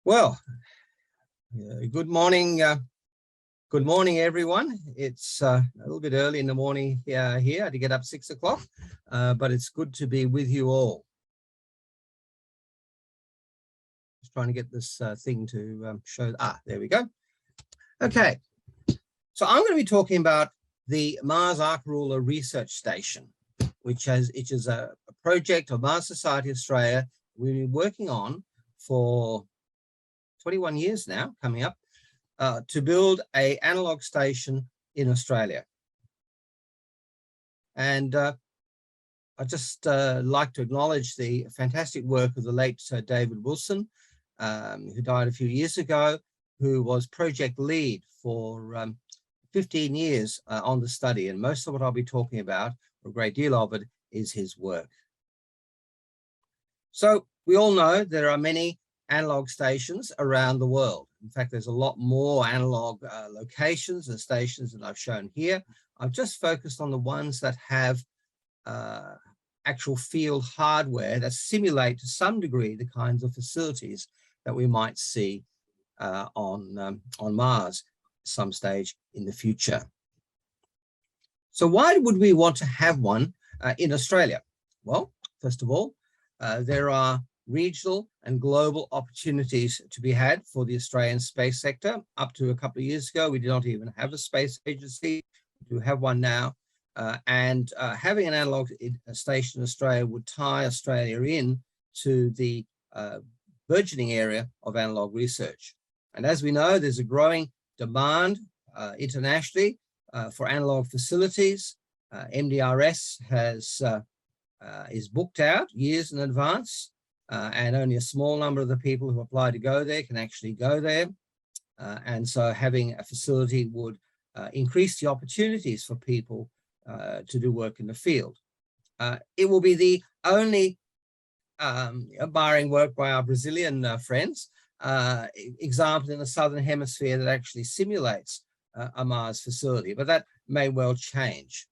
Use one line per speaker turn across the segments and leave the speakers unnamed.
Well, good morning. Good morning, everyone. It's a little bit early in the morning here. I had to get up 6 o'clock, but it's good to be with you all. Just trying to get this thing to show. There we go. Okay, so I'm going to be talking about the Mars Arc Ruler Research Station, which is a project of Mars Society Australia we've been working on for 21 years now, coming up, to build an analog station in Australia. And I just like to acknowledge the fantastic work of the late David Wilson, who died a few years ago, who was project lead for 15 years on the study. And most of what I'll be talking about, or a great deal of it, is his work. So we all know there are many analog stations around the world. In fact, there's a lot more analog locations and stations that I've shown here. I've just focused on the ones that have actual field hardware that simulate to some degree the kinds of facilities that we might see on Mars some stage in the future. So why would we want to have one in Australia? Well, first of all, there are regional and global opportunities to be had for the Australian space sector. Up to a couple of years ago, we did not even have a space agency. We do have one now. Having an analog station in Australia would tie Australia in to the burgeoning area of analog research. And as we know, there's a growing demand internationally for analog facilities. MDRS is booked out years in advance. And only a small number of the people who apply to go there can actually go there. And so having a facility would increase the opportunities for people to do work in the field. It will be the only, barring work by our Brazilian friends, example in the Southern Hemisphere that actually simulates a Mars facility, but that may well change.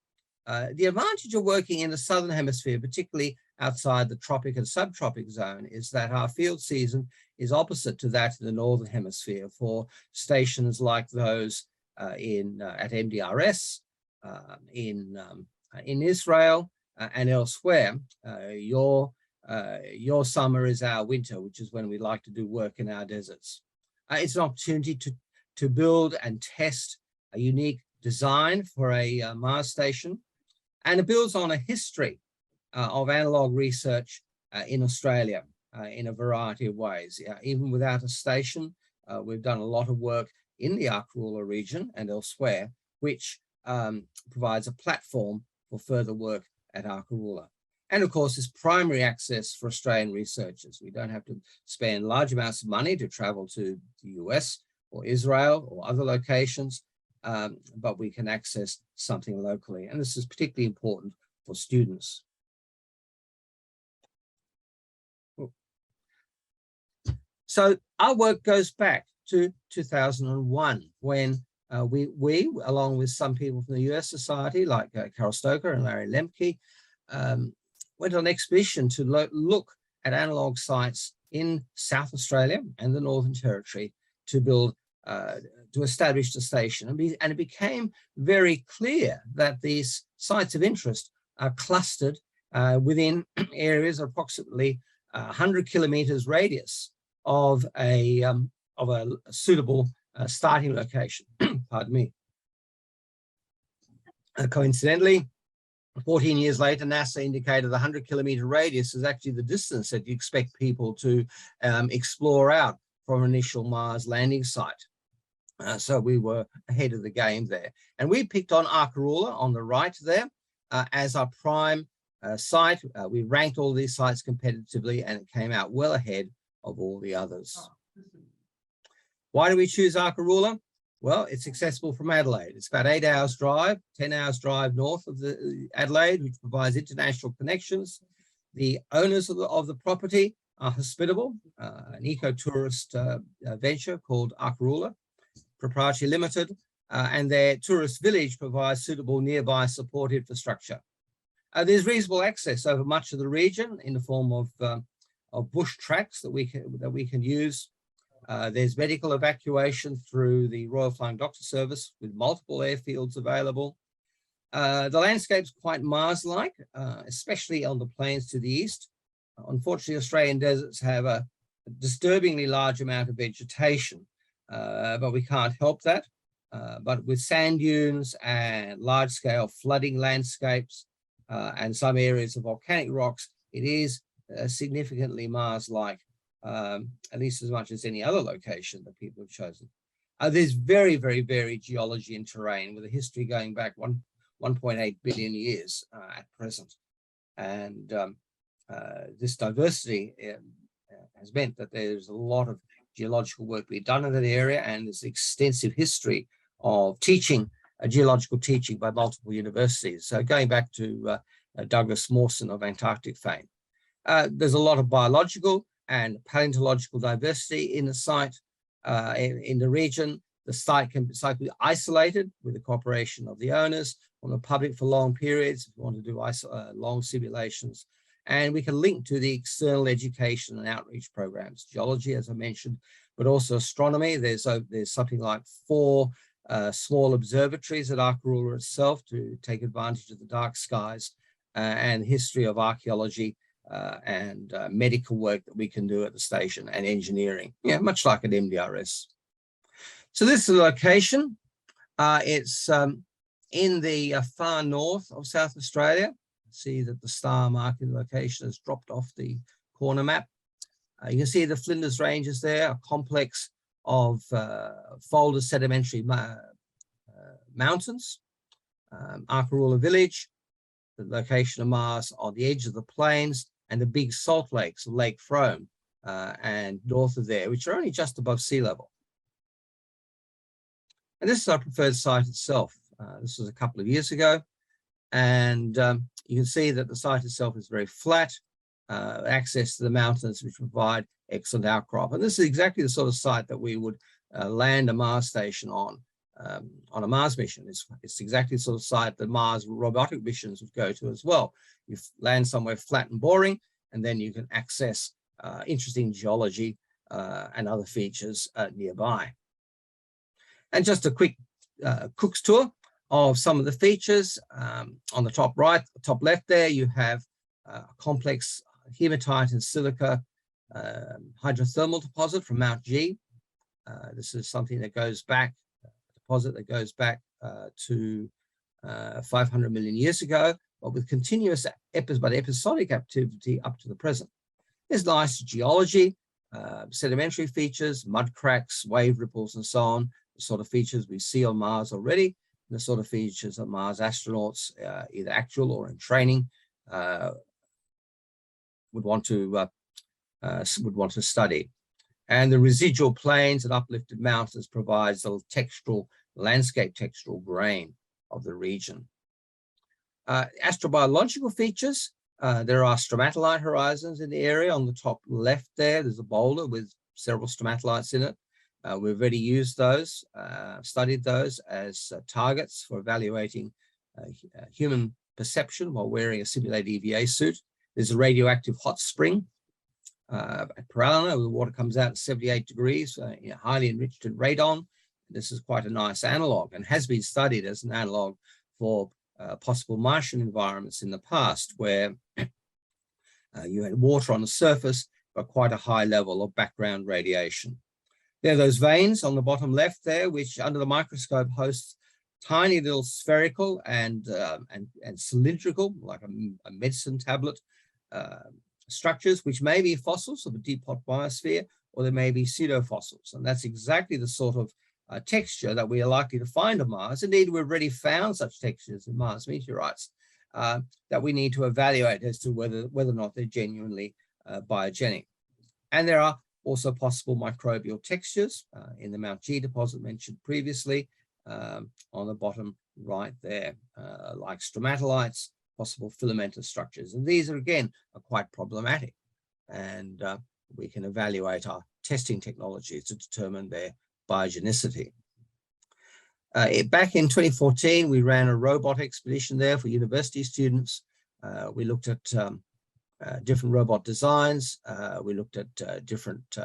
The advantage of working in the Southern Hemisphere, particularly outside the tropic and subtropic zone, is that our field season is opposite to that in the Northern Hemisphere for stations like those at MDRS, in Israel and elsewhere. Your summer is our winter, which is when we like to do work in our deserts. It's an opportunity to build and test a unique design for a Mars station. And it builds on a history of analog research in Australia in a variety of ways. Even without a station, we've done a lot of work in the Arc Ruler region and elsewhere, which provides a platform for further work at Arc Ruler. And of course, it's primary access for Australian researchers. We don't have to spend large amounts of money to travel to the US or Israel or other locations, but we can access something locally. And this is particularly important for students. So our work goes back to 2001, when we, along with some people from the US Society, like Carol Stoker and Larry Lemke, went on an expedition to look at analog sites in South Australia and the Northern Territory to build, to establish the station. And it became very clear that these sites of interest are clustered within areas of approximately 100 kilometers radius of a suitable starting location. Pardon me. Coincidentally, 14 years later, NASA indicated the 100-kilometer radius is actually the distance that you expect people to explore out from an initial Mars landing site. So we were ahead of the game there. And we picked on Arc Ruler on the right there as our prime site. We ranked all these sites competitively, and it came out well ahead of all the others. Why do we choose Arc Ruler? Well, it's accessible from Adelaide. It's about 8 hours drive, 10 hours drive north of the Adelaide, which provides international connections. The owners of the property are hospitable, an eco-tourist venture called Arc Ruler Proprietary Limited, and their tourist village provides suitable nearby support infrastructure. There's reasonable access over much of the region in the form of bush tracks that we can use. There's medical evacuation through the Royal Flying Doctor Service with multiple airfields available. The landscape's quite Mars-like, especially on the plains to the east. Unfortunately, Australian deserts have a disturbingly large amount of vegetation, but we can't help that. But with sand dunes and large-scale flooding landscapes and some areas of volcanic rocks, it is significantly Mars-like, at least as much as any other location that people have chosen. There's very, very varied geology and terrain with a history going back 1.8 billion years at present. And this diversity has meant that there's a lot of geological work being done in that area, and there's extensive history of teaching, geological teaching by multiple universities. So going back to Douglas Mawson of Antarctic fame. There's a lot of biological and paleontological diversity in the site, in the region. The site can be isolated with the cooperation of the owners, from the public for long periods if you want to do long simulations. And we can link to the external education and outreach programs, geology, as I mentioned, but also astronomy. There's something like 4 small observatories at Arkaroola itself to take advantage of the dark skies, and history of archaeology and medical work that we can do at the station, and engineering, much like an MDRS. So this is the location. It's in the far north of South Australia. See that the star marking the location has dropped off the corner map. You can see the Flinders Ranges there, a complex of folded sedimentary mountains. Arkaroola village, the location of Mars on the edge of the plains, and the big salt lakes, Lake Frome, and north of there, which are only just above sea level. And this is our preferred site itself. This was a couple of years ago, and you can see that the site itself is very flat, access to the mountains, which provide excellent outcrop. And this is exactly the sort of site that we would land a Mars station on a Mars mission. It's exactly the sort of site that Mars robotic missions would go to as well. You land somewhere flat and boring, and then you can access interesting geology and other features nearby. And just a quick Cook's tour of some of the features. On the top right, top left there, you have a complex hematite and silica hydrothermal deposit from Mount G. This is something that goes back, a deposit that goes back to 500 million years ago, but with continuous episodic activity up to the present. There's nice geology, sedimentary features, mud cracks, wave ripples, and so on, the sort of features we see on Mars already, the sort of features that Mars astronauts, either actual or in training, would want to study. And the residual plains and uplifted mountains provides the textural, landscape textural grain of the region. Astrobiological features, there are stromatolite horizons in the area. On the top left there's a boulder with several stromatolites in it. We've already used those, studied those as targets for evaluating human perception while wearing a simulated EVA suit. There's a radioactive hot spring at Paralana, where the water comes out at 78 degrees, highly enriched in radon. This is quite a nice analog and has been studied as an analog for possible Martian environments in the past, where you had water on the surface, but quite a high level of background radiation. There are those veins on the bottom left there, which under the microscope hosts tiny little spherical and cylindrical, like a medicine tablet, structures, which may be fossils of a deep hot biosphere, or they may be pseudofossils. And that's exactly the sort of texture that we are likely to find on Mars. Indeed, we've already found such textures in Mars meteorites that we need to evaluate as to whether or not they're genuinely biogenic. And there are also possible microbial textures in the Mount G deposit mentioned previously on the bottom right there, like stromatolites, possible filamentous structures. And these are, again, quite problematic. And we can evaluate our testing technologies to determine their biogenicity. Back in 2014, we ran a robot expedition there for university students. We looked at different robot designs. We looked at different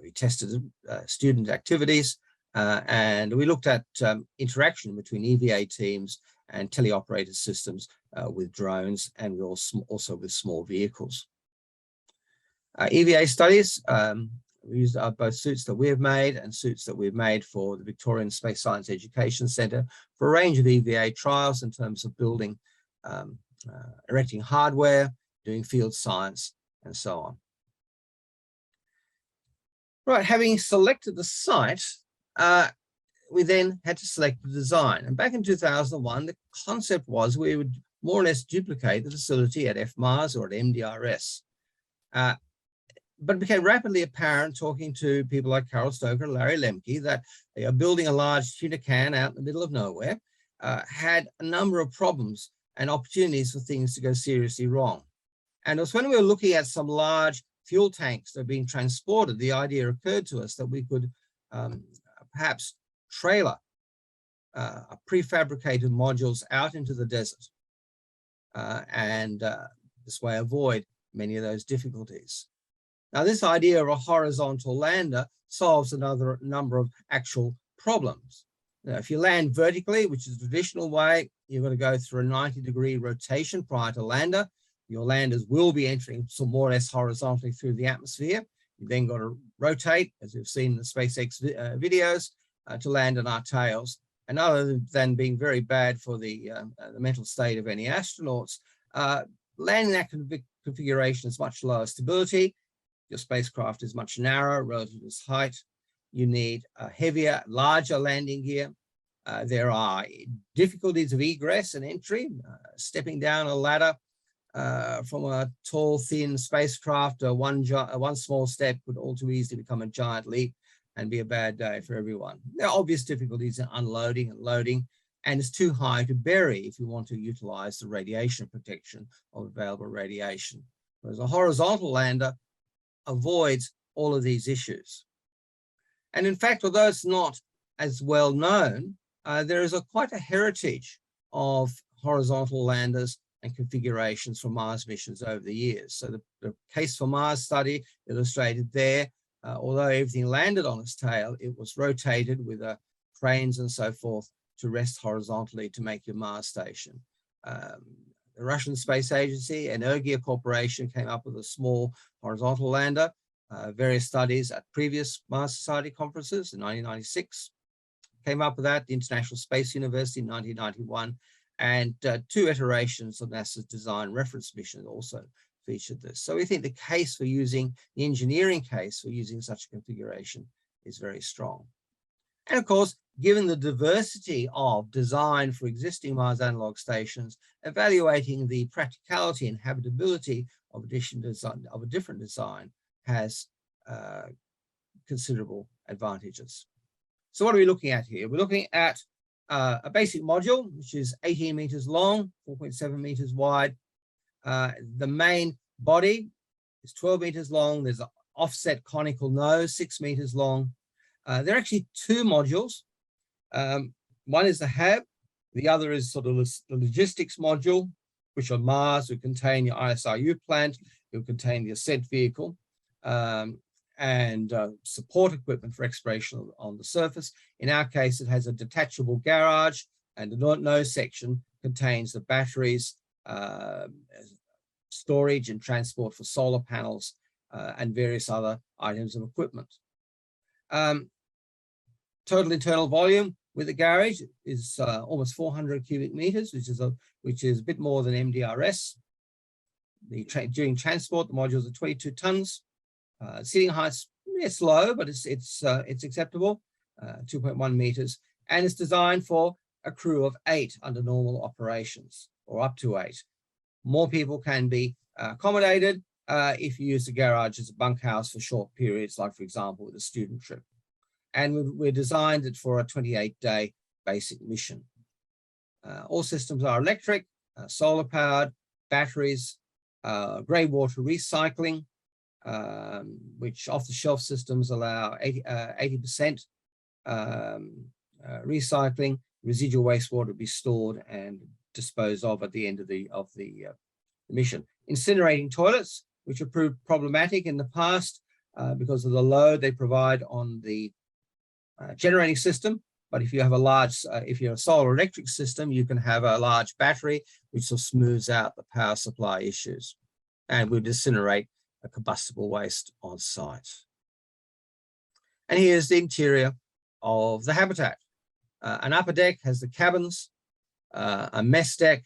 We tested student activities, and we looked at interaction between EVA teams and teleoperated systems with drones, and also with small vehicles. EVA studies, we used both suits that we have made and suits that we've made for the Victorian Space Science Education Centre for a range of EVA trials in terms of building, erecting hardware, doing field science, and so on. Right, having selected the site, we then had to select the design. And back in 2001, the concept was we would more or less duplicate the facility at FMARS or at MDRS. But it became rapidly apparent, talking to people like Carol Stoker and Larry Lemke, that they are building a large tuna can out in the middle of nowhere, had a number of problems and opportunities for things to go seriously wrong. And it was when we were looking at some large fuel tanks that are being transported, the idea occurred to us that we could perhaps trailer prefabricated modules out into the desert and this way avoid many of those difficulties. Now, this idea of a horizontal lander solves another number of actual problems. Now, if you land vertically, which is the traditional way, you're going to go through a 90-degree rotation prior to lander. Your landers will be entering some more or less horizontally through the atmosphere. You then got to rotate, as we've seen in the SpaceX videos, to land on our tails. And other than being very bad for the mental state of any astronauts, landing that configuration is much lower stability. Your spacecraft is much narrower relative to its height. You need a heavier, larger landing gear. There are difficulties of egress and entry. Stepping down a ladder from a tall, thin spacecraft, one small step could all too easily become a giant leap and be a bad day for everyone. There are obvious difficulties in unloading and loading, and it's too high to bury if you want to utilize the radiation protection of available radiation. Whereas a horizontal lander avoids all of these issues. And in fact, although it's not as well known, there is quite a heritage of horizontal landers and configurations for Mars missions over the years. So the Case for Mars study illustrated there, although everything landed on its tail, it was rotated with cranes and so forth to rest horizontally to make your Mars station. The Russian Space Agency, Energia Corporation, came up with a small horizontal lander. Various studies at previous Mars Society conferences in 1996 came up with that. The International Space University in 1991, and 2 iterations of NASA's design reference mission also featured this. So we think the case for using, the engineering case for using such a configuration is very strong. And of course, given the diversity of design for existing Mars analog stations, evaluating the practicality and habitability of a different design has considerable advantages. So what are we looking at here? We're looking at a basic module, which is 18 meters long, 4.7 meters wide. The main body is 12 meters long. There's an offset conical nose, 6 meters long. There are actually 2 modules. One is the hab, the other is sort of the logistics module, which on Mars will contain your ISRU plant, it will contain the ascent vehicle, and support equipment for exploration on the surface. In our case, it has a detachable garage, and the nose section contains the batteries, storage and transport for solar panels, and various other items of equipment. Total internal volume with the garage is almost 400 cubic meters, which is a bit more than MDRS. During transport, the modules are 22 tons. Seating height's it's low, but it's acceptable, 2.1 meters, and it's designed for a crew of 8 under normal operations, or up to 8. More people can be accommodated if you use the garage as a bunkhouse for short periods, like for example with a student trip. And we designed it for a 28-day basic mission. All systems are electric, solar powered, batteries, grey water recycling, which off-the-shelf systems allow 80% recycling. Residual wastewater to be stored and disposed of at the end of the mission. Incinerating toilets, which have proved problematic in the past, because of the load they provide on the generating system. But if you have a large, if you're a solar electric system, you can have a large battery, which will smooths out the power supply issues and will incinerate a combustible waste on site. And here's the interior of the habitat. An upper deck has the cabins, a mess deck,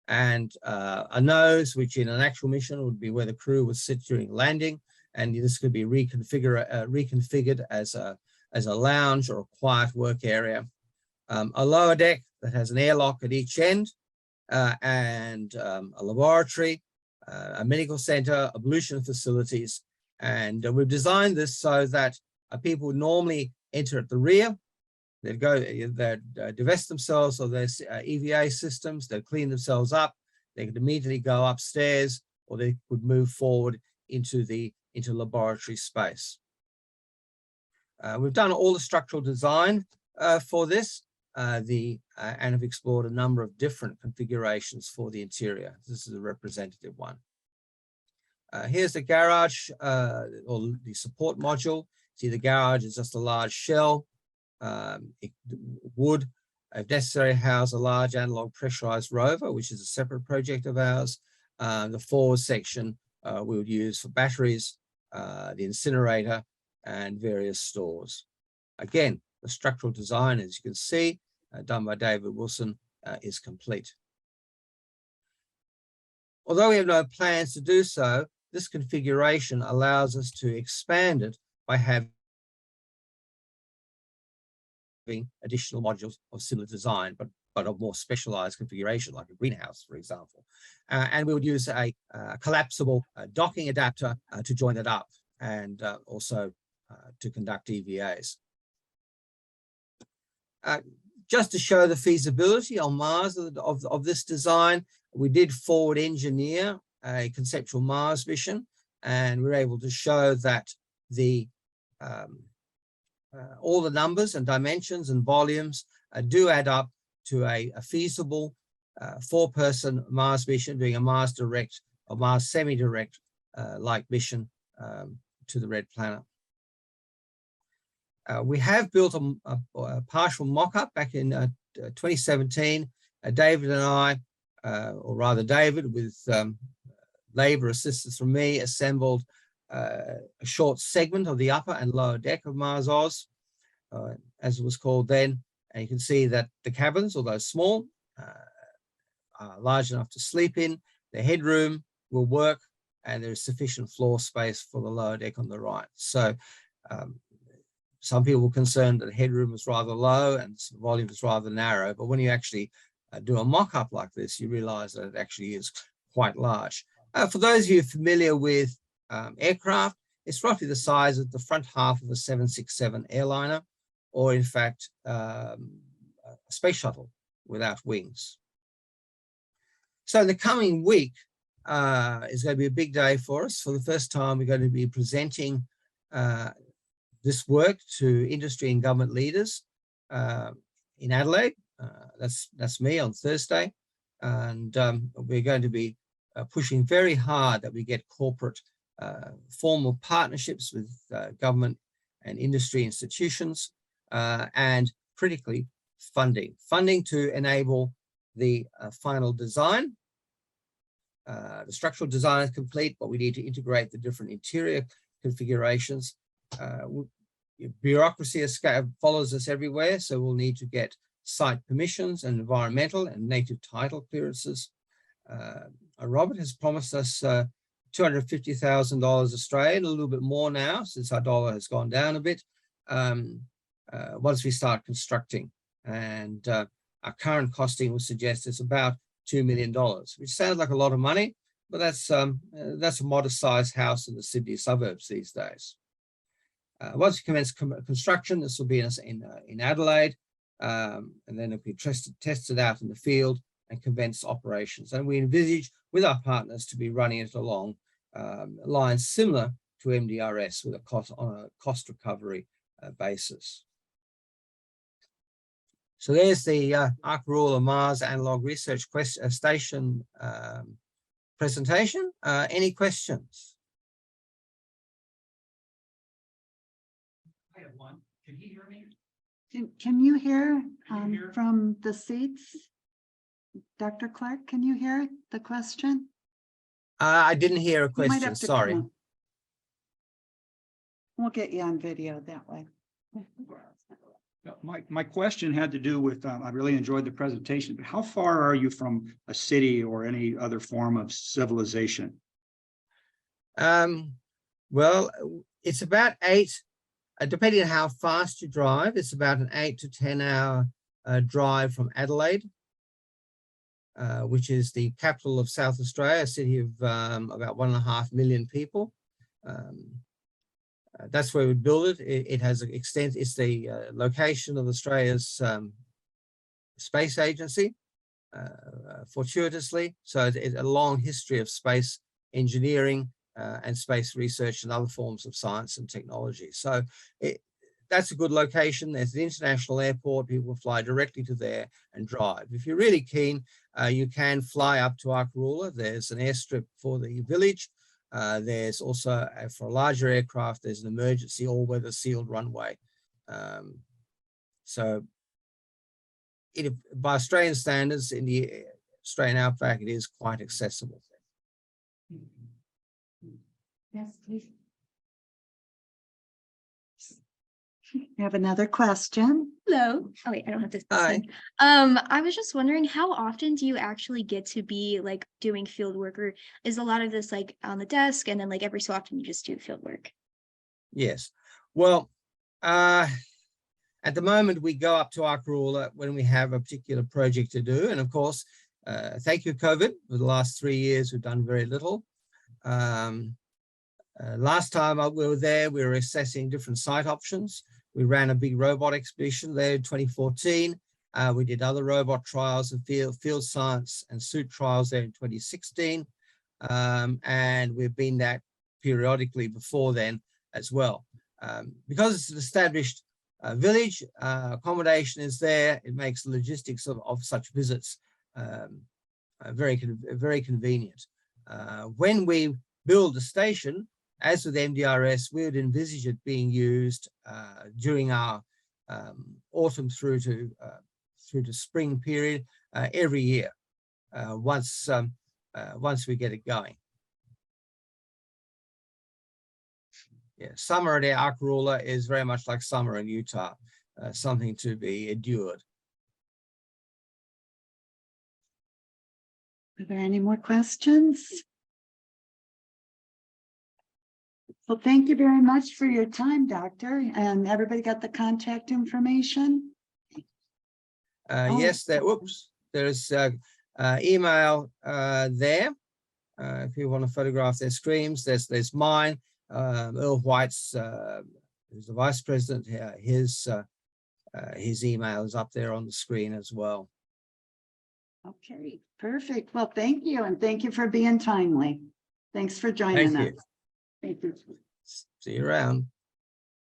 and a nose, which in an actual mission would be where the crew would sit during landing. And this could be reconfigured as a lounge or a quiet work area. A lower deck that has an airlock at each end, and a laboratory, a medical center, ablution facilities. And we've designed this so that people would normally enter at the rear. They'd divest themselves of their EVA systems, they'd clean themselves up, they could immediately go upstairs, or they could move forward into laboratory space. We've done all the structural design for this, and have explored a number of different configurations for the interior. This is a representative one. Here's the garage, or the support module. See, the garage is just a large shell. It would, if necessary, house a large analog pressurized rover, which is a separate project of ours. The forward section we would use for batteries, the incinerator, and various stores. Again, the structural design, as you can see, done by David Wilson, is complete. Although we have no plans to do so, this configuration allows us to expand it by having additional modules of similar design, but of more specialized configuration, like a greenhouse, for example. And we would use a collapsible docking adapter to join it up, and also to conduct EVAs. Just to show the feasibility on Mars of this design, we did forward engineer a conceptual Mars mission, and we were able to show that all the numbers and dimensions and volumes do add up to a feasible 4-person Mars mission, doing a Mars direct or Mars semi-direct like mission to the red planet. We have built a partial mock-up back in 2017. David and I, or rather David, with labor assistance from me, assembled a short segment of the upper and lower deck of Mars Oz, as it was called then. And you can see that the cabins, although small, are large enough to sleep in. The headroom will work, and there is sufficient floor space for the lower deck on the right. So some people were concerned that the headroom was rather low and the volume was rather narrow, but when you actually do a mock-up like this, you realize that it actually is quite large. For those of you familiar with aircraft, it's roughly the size of the front half of a 767 airliner, or in fact, a space shuttle without wings. So the coming week is going to be a big day for us. For the first time, we're going to be presenting this work to industry and government leaders in Adelaide. That's me on Thursday. And we're going to be pushing very hard that we get corporate formal partnerships with government and industry institutions, and critically funding to enable the final design. The structural design is complete, but we need to integrate the different interior configurations. Bureaucracy follows us everywhere, so we'll need to get site permissions and environmental and native title clearances. Robert has promised us $250,000 Australian, a little bit more now since our dollar has gone down a bit, once we start constructing. And our current costing would suggest it's about $2 million, which sounds like a lot of money, but that's a modest-sized house in the Sydney suburbs these days. Once we commence construction, this will be in Adelaide, and then it'll be tested out in the field and commence operations. And we envisage with our partners to be running it along lines similar to MDRS with on a cost recovery basis. So there's the Ark Ruler Mars Analogue Research Station presentation. Any questions?
one. Can he hear me?
Can you hear
Can you hear?
from the seats? Dr. Clarke, can you hear the question?
I didn't hear a
You might
question,
have to come
sorry.
up. We'll get you on video that way.
My question had to do with, I really enjoyed the presentation, but how far are you from a city or any other form of civilization?
Well, it's about 8, depending on how fast you drive, it's about an 8 to 10 hour drive from Adelaide, which is the capital of South Australia, a city of about 1.5 million people. That's where we build it. It has an extent. It's the location of Australia's space agency, fortuitously. So it's a long history of space engineering and space research and other forms of science and technology. So that's a good location. There's an international airport. People fly directly to there and drive. If you're really keen, you can fly up to Arkaroola. There's an airstrip for the village. There's also, for a larger aircraft, there's an emergency all-weather sealed runway. So by Australian standards, in the Australian outback, it is quite accessible.
Yes, please. You have another question?
Hello. Oh wait, I don't have this.
Hi.
I was just wondering, how often do you actually get to be like doing field work, or is a lot of this like on the desk and then like every so often you just do field work?
Yes. Well, at the moment we go up to Arkaroola when we have a particular project to do. And of course, thank you, COVID. For the last 3 years, we've done very little. Last time we were there, we were assessing different site options. We ran a big robot expedition there in 2014. We did other robot trials and field science and suit trials there in 2016. And we've been that periodically before then as well. Because it's an established village, accommodation is there. It makes the logistics of such visits very convenient. When we build a station, as with MDRS, we would envisage it being used during our autumn through to spring period every year, once we get it going. Yeah, summer at Arkaroola is very much like summer in Utah, something to be endured.
Are there any more questions? Well, thank you very much for your time, Doctor. And everybody got the contact information?
Yes, there's email there. If you want to photograph their screens, there's mine. Earl White's, who's the vice president here, his email is up there on the screen as well.
Okay, perfect. Well, thank you. And thank you for being timely. Thanks for joining us.
Thank you.
Thank you.
See you around.